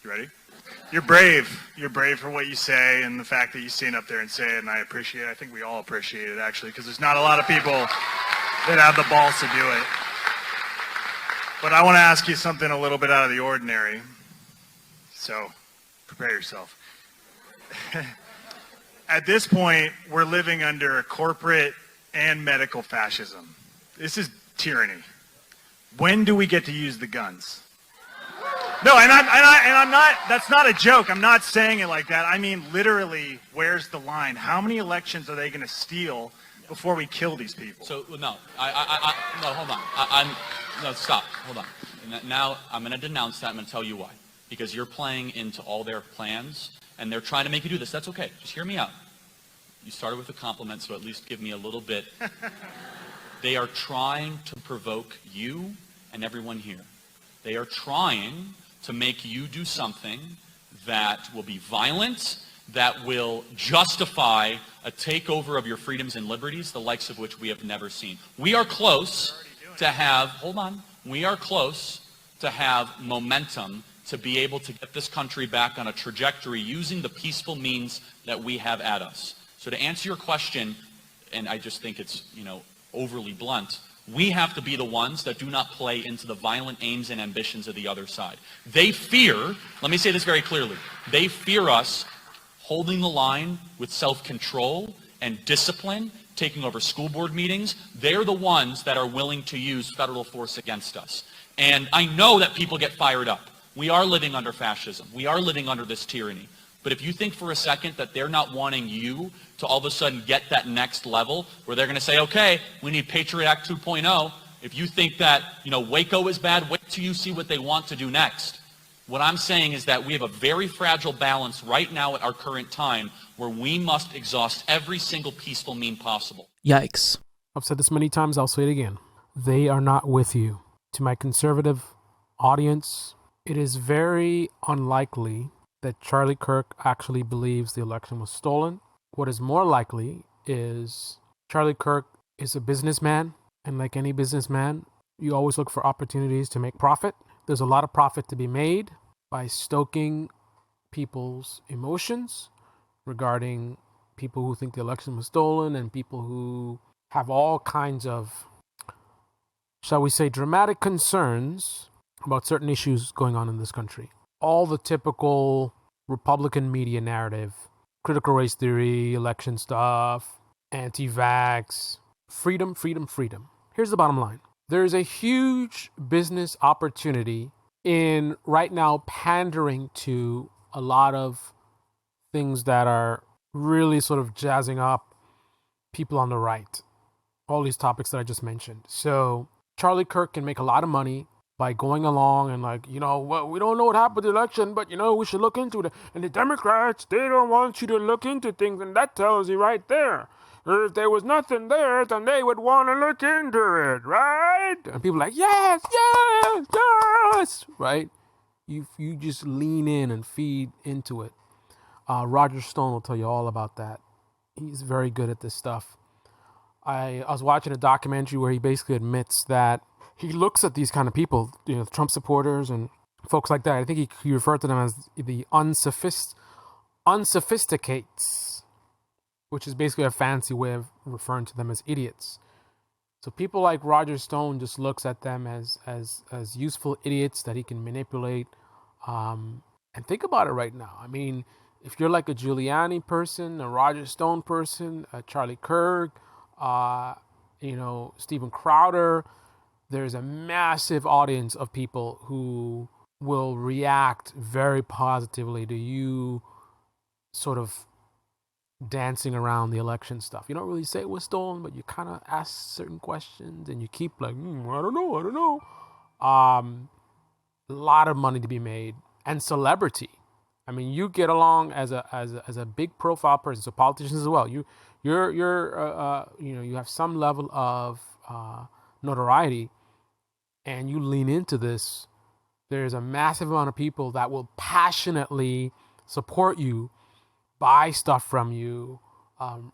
You ready? You're brave. You're brave for what you say, and the fact that you stand up there and say it, and I appreciate it. I think we all appreciate it, actually, because there's not a lot of people that have the balls to do it. But I want to ask you something a little bit out of the ordinary. So, prepare yourself. At this point, we're living under corporate and medical fascism. This is tyranny. When do we get to use the guns? No, and I'm not, that's not a joke. I'm not saying it like that. I mean, literally, where's the line? How many elections are they going to steal before we kill these people? So, no, no, hold on. No, stop, hold on. And now I'm going to denounce that. I'm going to tell you why. Because you're playing into all their plans, and they're trying to make you do this. That's okay. Just hear me out. You started with a compliment, so at least give me a little bit. They are trying to provoke you and everyone here. They are trying to make you do something that will be violent, that will justify a takeover of your freedoms and liberties, the likes of which we have never seen. We are close to have, hold on, we are close to have momentum to be able to get this country back on a trajectory using the peaceful means that we have at us. So to answer your question, and I just think it's, overly blunt, we have to be the ones that do not play into the violent aims and ambitions of the other side. They fear, let me say this very clearly, they fear us holding the line with self-control and discipline, taking over school board meetings. They're the ones that are willing to use federal force against us. And I know that people get fired up. We are living under fascism. We are living under this tyranny. But if you think for a second that they're not wanting you to all of a sudden get that next level where they're going to say, okay, we need Patriot Act 2.0. If you think that, Waco is bad, wait till you see what they want to do next. What I'm saying is that we have a very fragile balance right now at our current time where we must exhaust every single peaceful mean possible. Yikes. I've said this many times, I'll say it again. They are not with you. To my conservative audience, it is very unlikely that Charlie Kirk actually believes the election was stolen. What is more likely is Charlie Kirk is a businessman, and like any businessman, you always look for opportunities to make profit. There's a lot of profit to be made by stoking people's emotions regarding people who think the election was stolen and people who have all kinds of, shall we say, dramatic concerns about certain issues going on in this country. All the typical Republican media narrative, critical race theory, election stuff, anti-vax, freedom, freedom, freedom. Here's the bottom line. There's a huge business opportunity in right now pandering to a lot of things that are really sort of jazzing up people on the right. All these topics that I just mentioned. So Charlie Kirk can make a lot of money by going along and we don't know what happened to the election, but we should look into it. And the Democrats, they don't want you to look into things, and that tells you right there. If there was nothing there, then they would want to look into it, right? And people are like, yes, yes, yes, right? You just lean in and feed into it. Roger Stone will tell you all about that. He's very good at this stuff. I was watching a documentary where he basically admits that he looks at these kind of people, Trump supporters and folks like that. I think he referred to them as the unsophisticates, which is basically a fancy way of referring to them as idiots. So people like Roger Stone just looks at them as useful idiots that he can manipulate. And think about it right now. I mean, if you're like a Giuliani person, a Roger Stone person, a Charlie Kirk, Steven Crowder, there's a massive audience of people who will react very positively to you sort of dancing around the election stuff. You don't really say it was stolen, but you kind of ask certain questions and you keep I don't know. A lot of money to be made and celebrity. I mean, you get along as a big profile person, so politicians as well. You have some level of notoriety, and you lean into this. There's a massive amount of people that will passionately support you, buy stuff from you,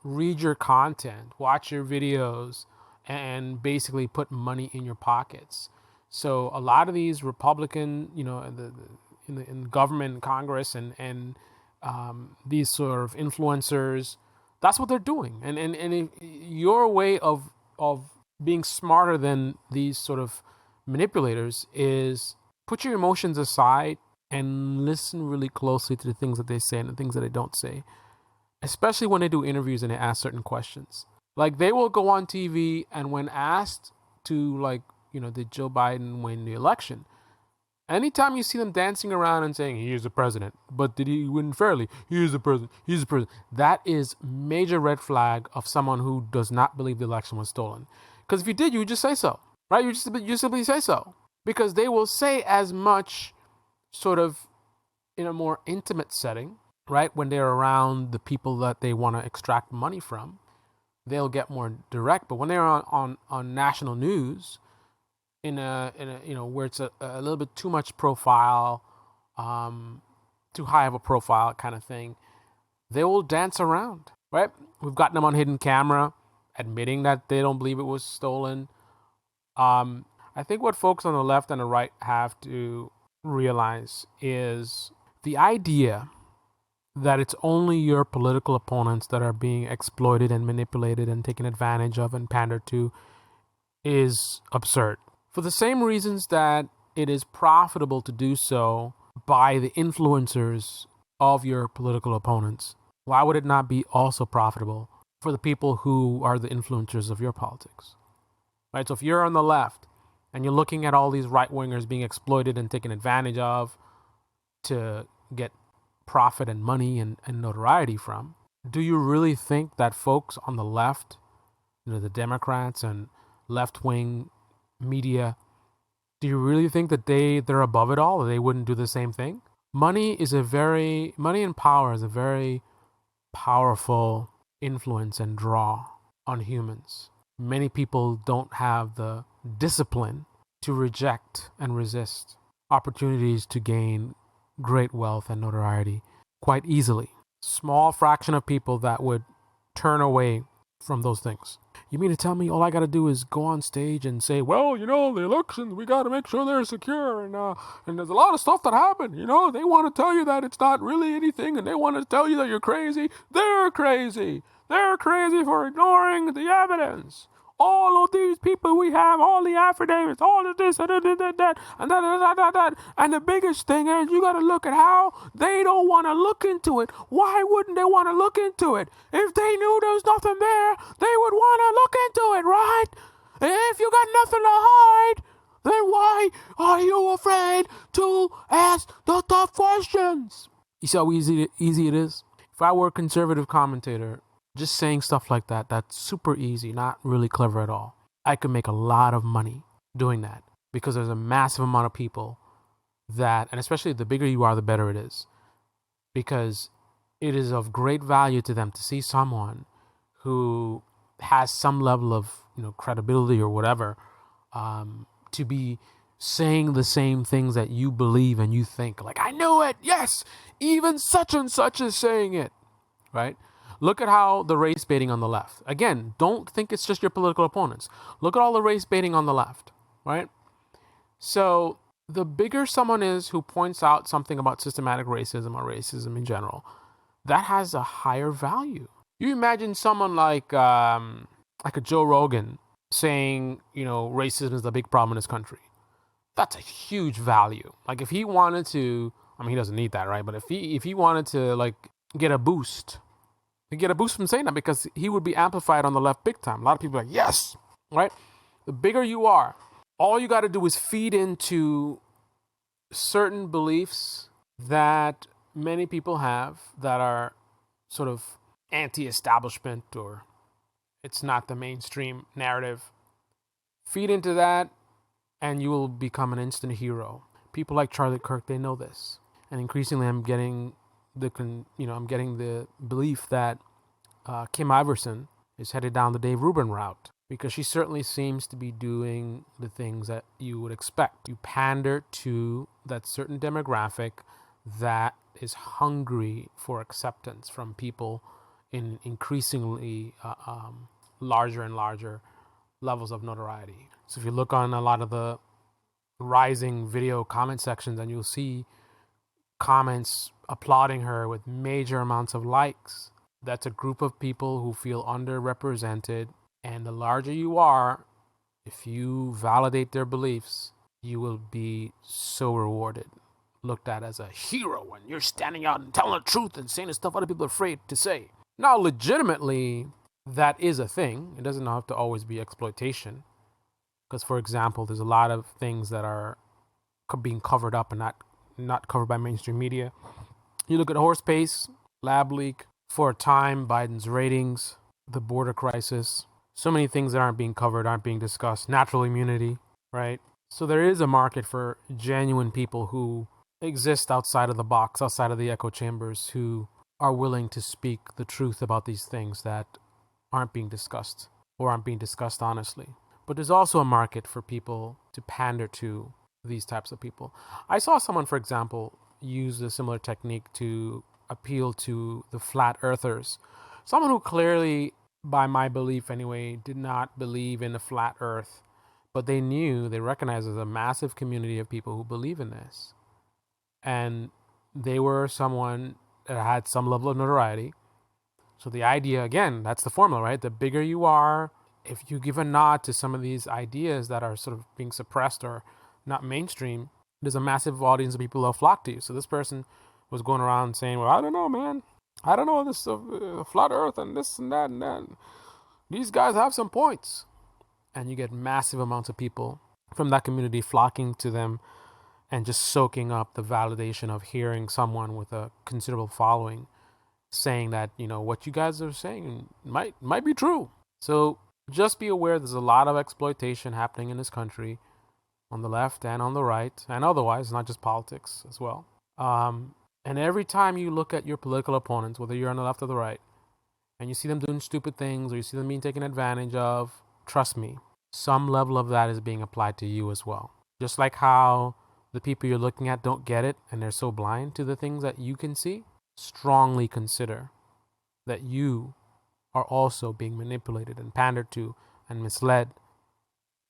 read your content, watch your videos, and basically put money in your pockets. So a lot of these Republican, in government, Congress, and these sort of influencers. That's what they're doing. And if your way of being smarter than these sort of manipulators is put your emotions aside and listen really closely to the things that they say and the things that they don't say, especially when they do interviews and they ask certain questions. Like, they will go on TV, and when asked to, like, did Joe Biden win the election? Anytime you see them dancing around and saying, he is the president, but did he win fairly? He is the president. He's the president. That is major red flag of someone who does not believe the election was stolen. Because if you did, you would just say so, right? You simply say so. Because they will say as much sort of in a more intimate setting, right? When they're around the people that they want to extract money from, they'll get more direct. But when they're on national news, in a where it's a little bit too much profile, too high of a profile kind of thing, they will dance around, right? We've gotten them on hidden camera admitting that they don't believe it was stolen. I think what folks on the left and the right have to realize is the idea that it's only your political opponents that are being exploited and manipulated and taken advantage of and pandered to is absurd. For the same reasons that it is profitable to do so by the influencers of your political opponents, why would it not be also profitable for the people who are the influencers of your politics? Right? So if you're on the left and you're looking at all these right-wingers being exploited and taken advantage of to get profit and money and notoriety from, do you really think that folks on the left, the Democrats and left-wing media, do you really think that they're above it all, or they wouldn't do the same thing? Money and power is a very powerful influence and draw on humans. Many people don't have the discipline to reject and resist opportunities to gain great wealth and notoriety quite easily. Small fraction of people that would turn away from those things. You mean to tell me all I got to do is go on stage and say, well, the elections, we got to make sure they're secure, and there's a lot of stuff that happened. They want to tell you that it's not really anything, and they want to tell you that you're crazy. They're crazy. They're crazy for ignoring the evidence. All of these people we have, all the affidavits, all of this, and that. And the biggest thing is, you got to look at how they don't want to look into it. Why wouldn't they want to look into it? If they knew there was nothing there, they would want to look into it, right? If you got nothing to hide, then why are you afraid to ask the tough questions? You see how easy it is? If I were a conservative commentator, just saying stuff like that, that's super easy, not really clever at all. I could make a lot of money doing that because there's a massive amount of people that, and especially the bigger you are, the better it is, because it is of great value to them to see someone who has some level of credibility or whatever, to be saying the same things that you believe and you think. Like, I knew it, yes, even such and such is saying it, right? Look at how the race baiting on the left. Again, don't think it's just your political opponents. Look at all the race baiting on the left, right? So the bigger someone is who points out something about systematic racism or racism in general, that has a higher value. You imagine someone like a Joe Rogan saying, racism is the big problem in this country. That's a huge value. Like, if he wanted to, he doesn't need that, right? But if he wanted to, get a boost, he'd get a boost from saying that because he would be amplified on the left big time. A lot of people are like, yes, right? The bigger you are, all you got to do is feed into certain beliefs that many people have that are sort of anti-establishment, or it's not the mainstream narrative. Feed into that and you will become an instant hero. People like Charlie Kirk, they know this. And increasingly I'm getting the belief that Kim Iverson is headed down the Dave Rubin route, because she certainly seems to be doing the things that you would expect. You pander to that certain demographic that is hungry for acceptance from people in increasingly larger and larger levels of notoriety. So if you look on a lot of the rising video comment sections, and you'll see comments applauding her with major amounts of likes. That's a group of people who feel underrepresented. And the larger you are, if you validate their beliefs, you will be so rewarded, looked at as a hero when you're standing out and telling the truth and saying the stuff other people are afraid to say. Now, legitimately, that is a thing. It doesn't have to always be exploitation. Because, for example, there's a lot of things that are being covered up and not covered by mainstream media. You look at horse pace, lab leak, for a time, Biden's ratings, the border crisis, so many things that aren't being covered, aren't being discussed, natural immunity, right? So there is a market for genuine people who exist outside of the box, outside of the echo chambers, who are willing to speak the truth about these things that aren't being discussed or aren't being discussed honestly. But there's also a market for people to pander to these types of people. I saw someone, for example, use a similar technique to appeal to the flat earthers. Someone who clearly, by my belief anyway, did not believe in a flat earth, but they recognized there's a massive community of people who believe in this. And they were someone that had some level of notoriety. So the idea, again, that's the formula, right? The bigger you are, if you give a nod to some of these ideas that are sort of being suppressed or not mainstream, there's a massive audience of people that flock to you. So this person was going around saying, well, I don't know, man. I don't know this flat earth and this and that and that. These guys have some points. And you get massive amounts of people from that community flocking to them and just soaking up the validation of hearing someone with a considerable following saying that, what you guys are saying might be true. So just be aware there's a lot of exploitation happening in this country on the left and on the right and otherwise, not just politics as well. And every time you look at your political opponents, whether you're on the left or the right, and you see them doing stupid things or you see them being taken advantage of, trust me, some level of that is being applied to you as well. Just like how the people you're looking at don't get it and they're so blind to the things that you can see, strongly consider that you are also being manipulated and pandered to and misled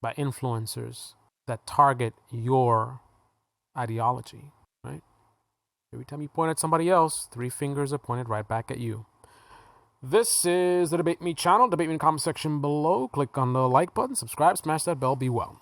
by influencers that target your ideology, right? Every time you point at somebody else, 3 fingers are pointed right back at you. This is the Debate Me channel. Debate me in the comment section below. Click on the like button, subscribe, smash that bell, be well.